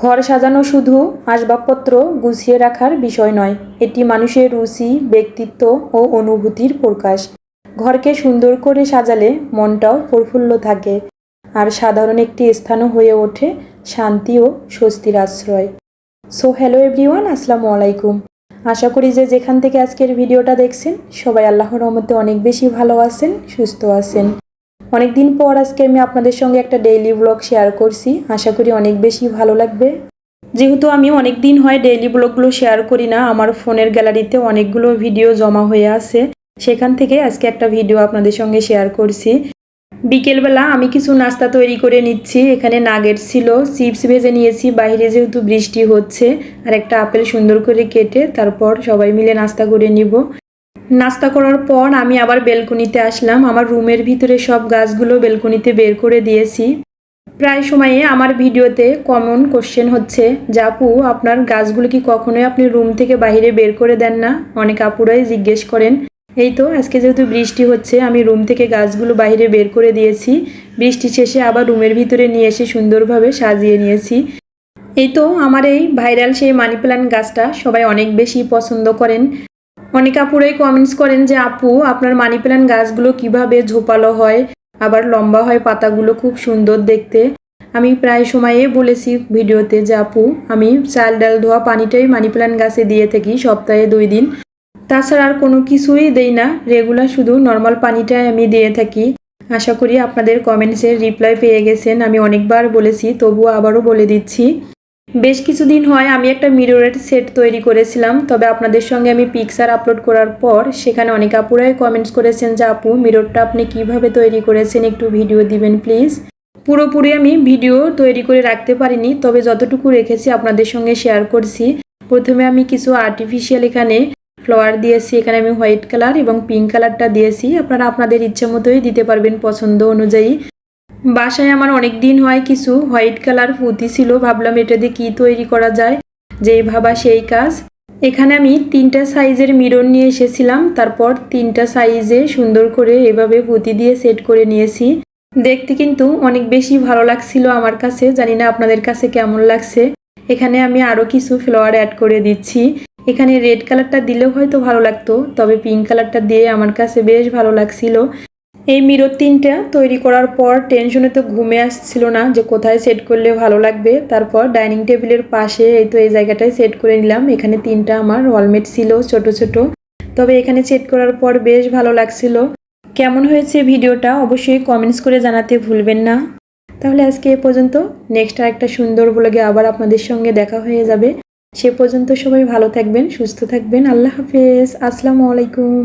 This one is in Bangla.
ঘর সাজানো শুধু আসবাবপত্র গুছিয়ে রাখার বিষয় নয়, এটি মানুষের রুচি, ব্যক্তিত্ব ও অনুভূতির প্রকাশ। ঘরকে সুন্দর করে সাজালে মনটাও প্রফুল্ল থাকে, আর সাধারণ একটি স্থানও হয়ে ওঠে শান্তি ও স্বস্তির আশ্রয়। সো হ্যালো এভরিওয়ান, আসসালামু আলাইকুম। আশা করি যে যেখান থেকে আজকের ভিডিওটা দেখছেন সবাই আল্লাহর রহমতে অনেক বেশি ভালো আছেন, সুস্থ আছেন। অনেকদিন পর আজকে আমি আপনাদের সঙ্গে একটা ডেইলি ব্লগ শেয়ার করছি, আশা করি অনেক বেশি ভালো লাগবে। যেহেতু আমি অনেক দিন হয় ডেইলি ব্লগগুলো শেয়ার করি না, আমার ফোনের গ্যালারিতে অনেকগুলো ভিডিও জমা হয়ে আছে, সেখান থেকে আজকে একটা ভিডিও আপনাদের সঙ্গে শেয়ার করছি। বিকেলবেলা আমি কিছু নাস্তা তৈরি করে নিচ্ছি। এখানে নাগেট ছিল, চিপস ভেজে নিয়েছি, বাইরে যেহেতু বৃষ্টি হচ্ছে, আর একটা আপেল সুন্দর করে কেটে তারপর সবাই মিলে নাস্তা করে নিব। নাস্তা করার পর আমি আবার বেলকনিতে আসলাম। আমার রুমের ভিতরে সব গাছগুলো বেলকনিতে বের করে দিয়েছি। প্রায় সময়ে আমার ভিডিওতে কমন কোশ্চেন হচ্ছে যে আপু, আপনার গাছগুলো কি কখনোই আপনি রুম থেকে বাইরে বের করে দেন না? অনেক আপুরাই জিজ্ঞেস করেন। এই তো আজকে যেহেতু বৃষ্টি হচ্ছে, আমি রুম থেকে গাছগুলো বাইরে বের করে দিয়েছি। বৃষ্টি শেষে আবার রুমের ভিতরে নিয়ে এসে সুন্দরভাবে সাজিয়ে নিয়েছি। এই তো আমার এই ভাইরাল সেই মানি প্ল্যান্ট গাছটা সবাই অনেক বেশি পছন্দ করেন। অনেক আপুরাই কমেন্টস করেন যে আপু, আপনার মানি প্ল্যান্ট গাছগুলো কিভাবে ঝোপালো হয়, আবার লম্বা হয়, পাতাগুলো খুব সুন্দর দেখতে। আমি প্রায় সময়ে বলেছি ভিডিওতে যে আপু, আমি চাল ডাল ধোয়া পানিটাই মানি প্ল্যান্ট গাছে দিয়ে থাকি সপ্তাহে 2 দিন, তাছাড়া আর কোনো কিছুই দেই না, রেগুলার শুধু নর্মাল পানিটাই আমি দিয়ে থাকি। আশা করি আপনাদের কমেন্টসের রিপ্লাই পেয়ে গেছেন। আমি অনেকবার বলেছি, তবুও আবারও বলে দিচ্ছি। বেশ কিছুদিন হয় আমি একটা মিররের সেট তৈরি করেছিলাম, তবে আপনাদের সঙ্গে আমি পিকচার আপলোড করার পর সেখানে অনেক আপুরাই কমেন্টস করেছেন যে আপু, মিররটা আপনি কিভাবে তৈরি করেছেন, একটু ভিডিও দিবেন প্লিজ। পুরোপুরি আমি ভিডিও তৈরি করে রাখতে পারিনি, তবে যতটুকু রেখেছি আপনাদের সঙ্গে শেয়ার করছি। প্রথমে আমি কিছু আর্টিফিশিয়াল এখানে ফ্লাওয়ার দিয়েছি, এখানে আমি হোয়াইট কালার এবং পিঙ্ক কালারটা দিয়েছি। আপনারা আপনাদের ইচ্ছা মতোই দিতে পারবেন পছন্দ অনুযায়ী। বাসায় আমার অনেক দিন হয় কিছু হোয়াইট কালার পুঁতি ছিল, ভাবলাম এটা দিয়ে কী তৈরি করা যায়, যেই ভাবা সেই কাজ। এখানে আমি 3টা সাইজের মিরর নিয়ে এসেছিলাম, তারপর 3টা সাইজে সুন্দর করে এভাবে পুঁতি দিয়ে সেট করে নিয়েছি। দেখতে কিন্তু অনেক বেশি ভালো লাগছিল আমার কাছে, জানি না আপনাদের কাছে কেমন লাগছে। এখানে আমি আরও কিছু ফ্লাওয়ার অ্যাড করে দিচ্ছি। এখানে রেড কালারটা দিলেও হয়তো ভালো লাগতো, তবে পিঙ্ক কালারটা দিয়ে আমার কাছে বেশ ভালো লাগছিল। এই মিরর 3টা তৈরি করার পর টেনশনে তো ঘুমে আসছিল না যে কোথায় সেট করলে ভালো লাগবে। তারপর ডাইনিং টেবিলের পাশে এই তো এই জায়গাটায় সেট করে নিলাম। এখানে 3টা আমার ওয়ালমেট ছিল ছোট ছোট, তবে এখানে সেট করার পর বেশ ভালো লাগছিল। কেমন হয়েছে ভিডিওটা অবশ্যই কমেন্টস করে জানাতে ভুলবেন না। তাহলে আজকে এ পর্যন্ত, নেক্সট আরেকটা সুন্দর ব্লগে আবার আপনাদের সঙ্গে দেখা হয়ে যাবে। সে পর্যন্ত সবাই ভালো থাকবেন, সুস্থ থাকবেন। আল্লাহ হাফেজ, আসসালামু আলাইকুম।